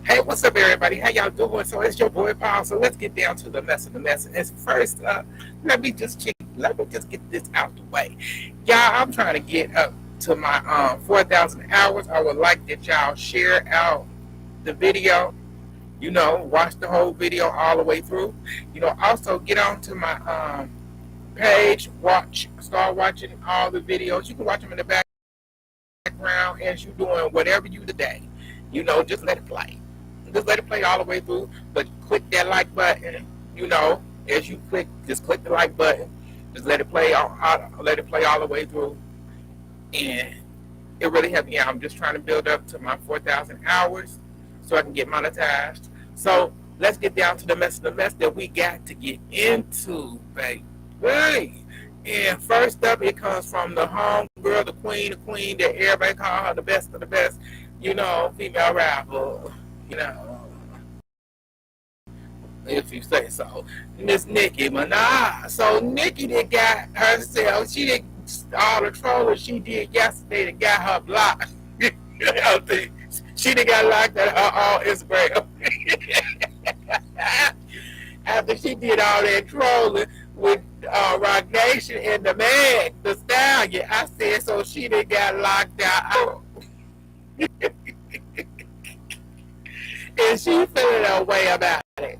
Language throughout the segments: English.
Hey, what's up, everybody? How y'all doing? So it's your boy Paul. So let's get down to the mess of the mess. And first, let me just get this out the way. Y'all, I'm trying to get up to my 4,000 hours. I would like that y'all share out the video. Watch the whole video all the way through. Also get on to my page. Start watching all the videos. You can watch them in the background as you doing whatever you today. Just let it play. Just let it play all the way through. But click that like button. As you just click the like button. Just let it play let it play all the way through. And it really helped me out. I'm just trying to build up to my 4,000 hours so I can get monetized. So let's get down to the mess of the mess that we got to get into, baby. And first up, it comes from the home girl, the queen that everybody call her the best of the best, female rapper, you know, if you say so. Miss Nicki Minaj. So Nicki did got herself, she did all the trolling she did yesterday that got her blocked. She done got locked at her Instagram. After she did all that trolling with Rock Nation and the man, the stallion, I said, so she done got locked out. And she feeling her way about it.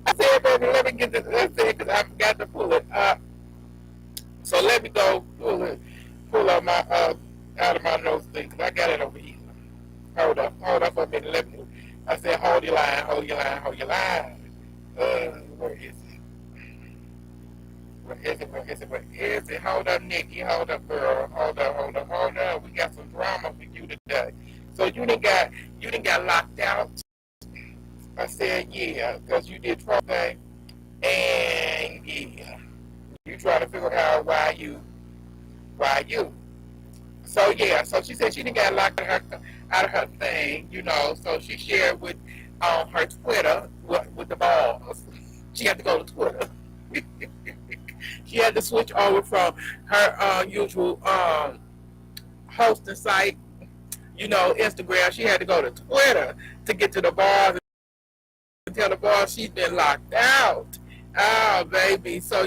I said, baby, let me get this. Let's say, because I forgot to pull it up. So let me go pull up my out of my notes thing, because I got it over here. Hold up for a minute. I said, hold your line. Where is it? Where is it? Hold up, Nikki. Hold up, girl. Hold up. We got some drama for you today. So you done got locked out. I said, yeah, because you did trouble thing. And yeah, you try to figure out why you. So yeah, so she said she didn't get locked out of her thing, So she shared with her Twitter with the balls. She had to go to Twitter. She had to switch over from her usual hosting site, Instagram. She had to go to Twitter to get to the bars and tell the bars she's been locked out. Oh baby, so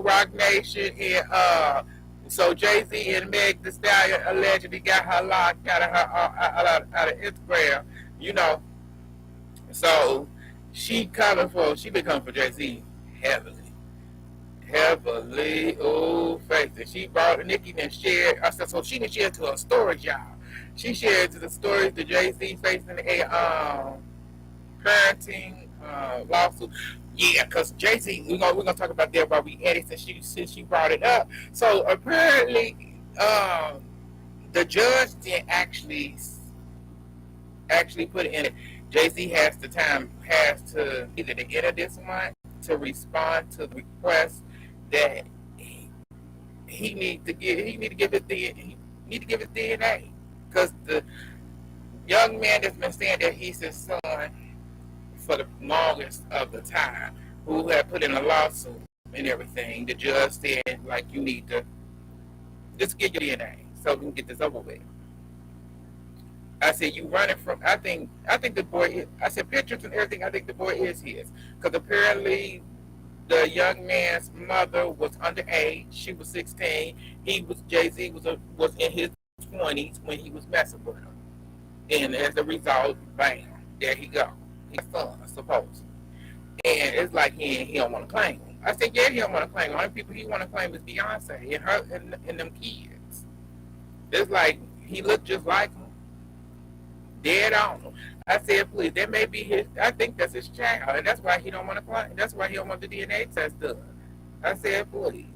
Rock Nation and so Jay-Z and Meg Thee Stallion allegedly got her locked out of her out of Instagram, So she been coming for Jay-Z heavily. Oh, Phaedra. She brought Nicki and shared. So she didn't share to her stories, y'all. She shared to the stories that Jay-Z facing a parenting lawsuit. Yeah, because Jay-Z, we're gonna talk about that while we edit since she brought it up. So apparently, the judge didn't actually put it in it. Jay-Z has to either the end of this month to respond to the request that he need to give his DNA, because the young man that's been saying that he's his son for the longest of the time, who had put in a lawsuit and everything. The judge said, like, you need to just get your DNA so we can get this over with. I said, you running from, I think the boy is, I said, pictures and everything, I think the boy is his. Because apparently the young man's mother was underage. She was 16. Jay-Z was in his 20s when he was messing with her. And as a result, bam, there he go. His son, supposed. And it's like he don't want to claim him. I said, yeah, he don't want to claim him. The only people he want to claim is Beyonce and her and them kids. It's like he looked just like him. Dead on him. I said, please, that may be his. I think that's his child, and that's why he don't want to claim. That's why he don't want the DNA test done. I said, please.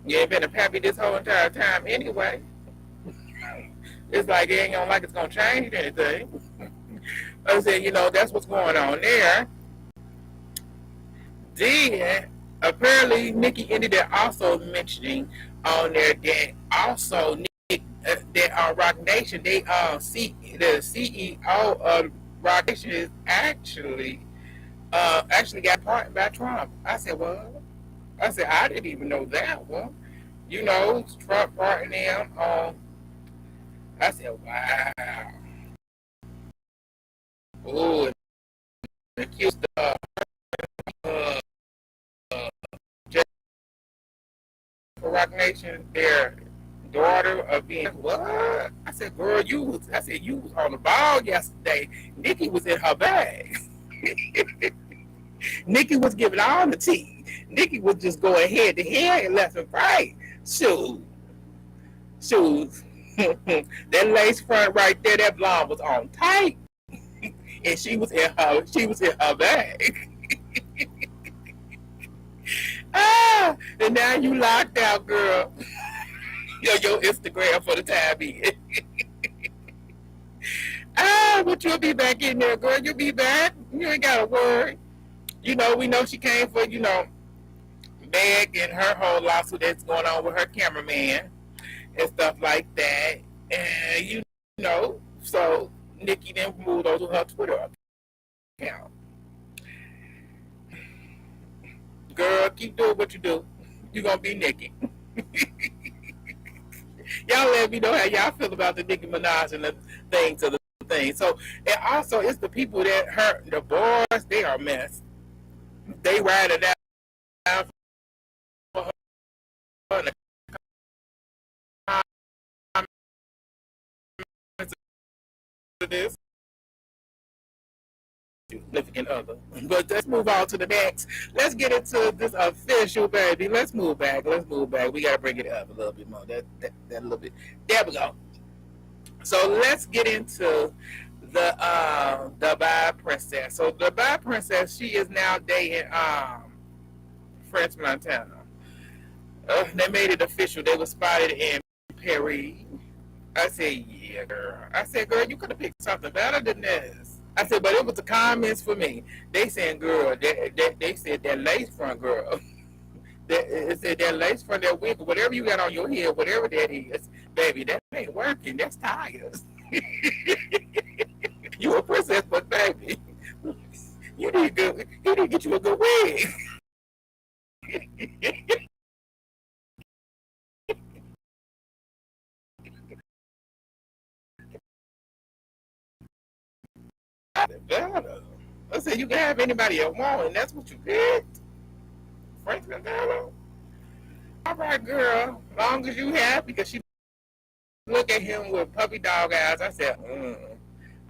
You ain't been a pappy this whole entire time anyway. It's like it ain't gonna like it's gonna change anything. I said, that's what's going on there. Then apparently Nicki ended up also mentioning on there that also that Rock Nation, the CEO of Rock Nation is actually got pardoned by Trump. I said, what? I said, I didn't even know that one. Trump pardoned him I said, wow. Oh, the cute stuff. Uh, Rock Nation, their daughter of being what? I said, girl, you was on the ball yesterday. Nicki was in her bag. Nicki was giving all the tea. Nicki was just going head to head and left and right. Shoot. Shoes. That lace front right there, that blonde was on tight. And she was in her bag. And now you locked out, girl. Your Instagram for the time being. But you'll be back in there, girl. You'll be back. You ain't gotta worry. We know she came for, Meg and her whole lawsuit that's going on with her cameraman and stuff like that. And so Nicki then moved over to her Twitter account. Girl, keep doing what you do. You're gonna be Nicki. Y'all let me know how y'all feel about the Nicki Minaj and the things of the thing. So, and also it's the people that hurt the boys. They are a mess. They ride it out for her. This significant other. But let's move on to the next. Let's get into this official, baby. Let's move back. We gotta bring it up a little bit more. That little bit. There we go. So let's get into the Dubai princess. So the Dubai princess, she is now dating French Montana. They made it official. They were spotted in Paris. I said, yeah, girl. I said, girl, you could have picked something better than this. I said, but it was the comments for me. They saying, girl, they said that lace front, girl. It said that lace front, that wig, whatever you got on your head, whatever that is, baby, that ain't working. That's tires. You a princess, but baby, you need to get you a good wig. I said, you can have anybody you want, and that's what you picked. Frank Montana. All right, girl. Long as you happy, because she looked at him with puppy dog eyes. I said,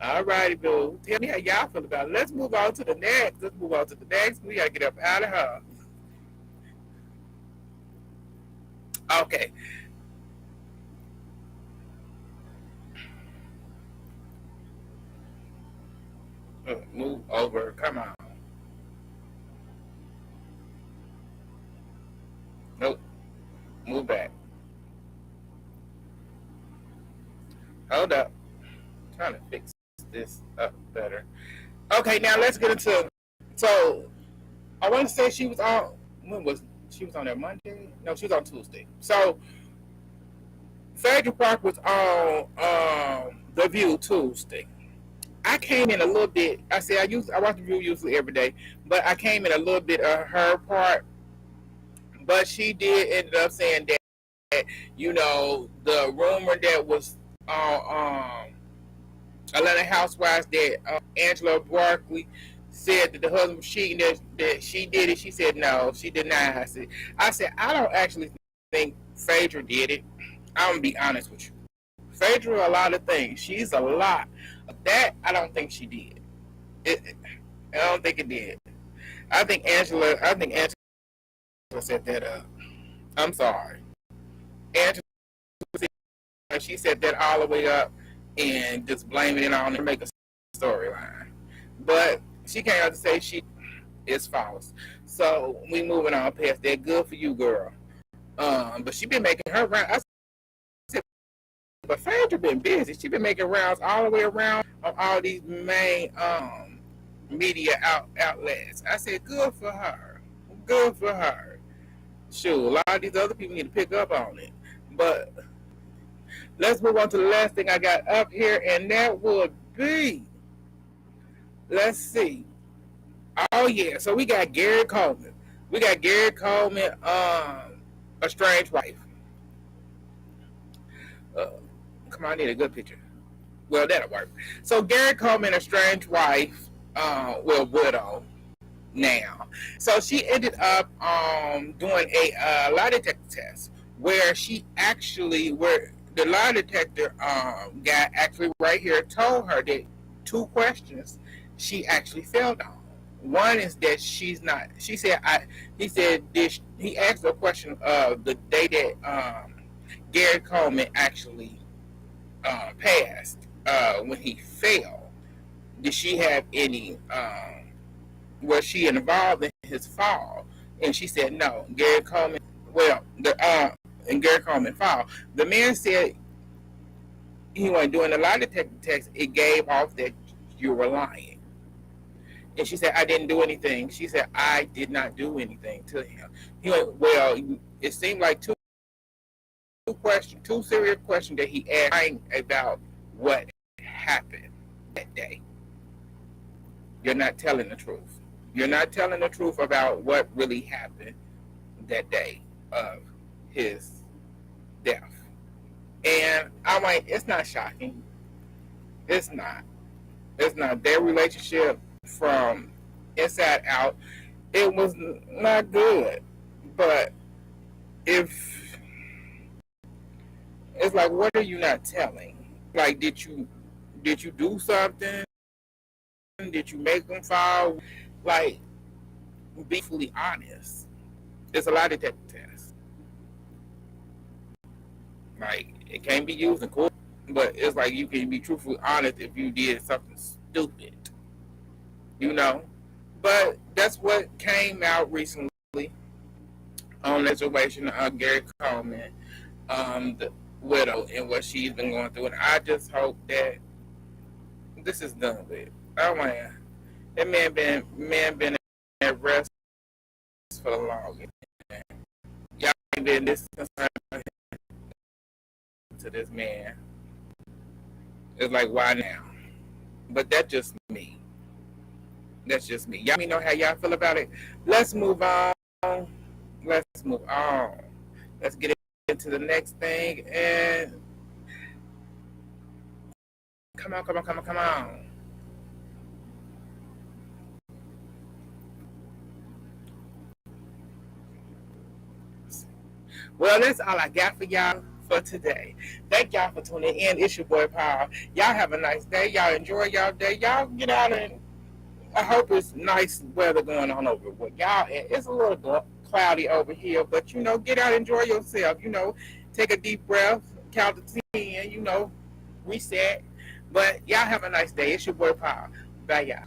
all righty, boo. Tell me how y'all feel about it. Let's move on to the next. We got to get up out of her. Okay. Move over. Come on. Nope. Move back. Hold up. I'm trying to fix this up better. Okay, now let's get into. So, I want to say she was on. She was on that Monday? No, she was on Tuesday. So, Phaedra Park was on Theview Tuesday. I came in a little bit. I watch the View usually every day, but I came in a little bit of her part. But she did end up saying that the rumor that was on Atlanta Housewives that Angela Barkley said that the husband was cheating, that she did it. She said no, she denies it. I said I don't actually think Phaedra did it. I'm gonna be honest with you. Phaedra a lot of things. She's a lot. That I don't think she did. I don't think it did. I think Angela set that up. I'm sorry. Angela, she set that all the way up and just blaming it on and make a storyline. But she came out to say she is false. So we moving on past that. Good for you, girl. But she been making her rounds. But Phaedra been busy. She been making rounds all the way around on all these main media outlets. I said, good for her. Good for her. Sure, a lot of these other people need to pick up on it. But let's move on to the last thing I got up here, and that would be, let's see. Oh, yeah. So we got Gary Coleman. A strange wife. Come on, I need a good picture. Well, that'll work. So Gary Coleman, estranged wife, widow now. So she ended up doing a lie detector test where the lie detector guy actually right here told her that 2 questions she actually failed on. One is that she's not. She said, he said this. He asked her a question of the day that Gary Coleman actually passed when he fell. Did she have any? Was she involved in his fall? And she said no. Gary Coleman. Well, and Gary Coleman fall. The man said he wasn't doing a lie detector test. It gave off that you were lying. And she said, I didn't do anything. She said, I did not do anything to him. He went, well, it seemed like two serious questions that he asked about what happened that day. You're not telling the truth. You're not telling the truth about what really happened that day of his death. And I'm like, it's not shocking. It's not. It's not. Their relationship from inside out, it was not good. But if it's like, what are you not telling? Like, did you do something? Did you make them fall? Like, be fully honest. It's a lie detector test. Like, it can't be used in court, but it's like you can be truthfully honest if you did something stupid, you know. But that's what came out recently on the situation of Gary Coleman, the widow, and what she's been going through. And I just hope that this is done with. Oh man, that man been at rest for the longest. Y'all ain't been this concerned to this man. It's like, why now? But that's just me. That's just me. Y'all let me know how y'all feel about it. Let's move on. Let's move on. Let's get into the next thing. And come on. Well, that's all I got for y'all for today. Thank y'all for tuning in. It's your boy Paul. Y'all have a nice day. Y'all enjoy y'all day. Y'all get out and I hope it's nice weather going on over with y'all. It's a little cloudy over here, but get out, enjoy yourself. Take a deep breath, count to 10. Reset. But y'all have a nice day. It's your boy Paul. Bye, y'all.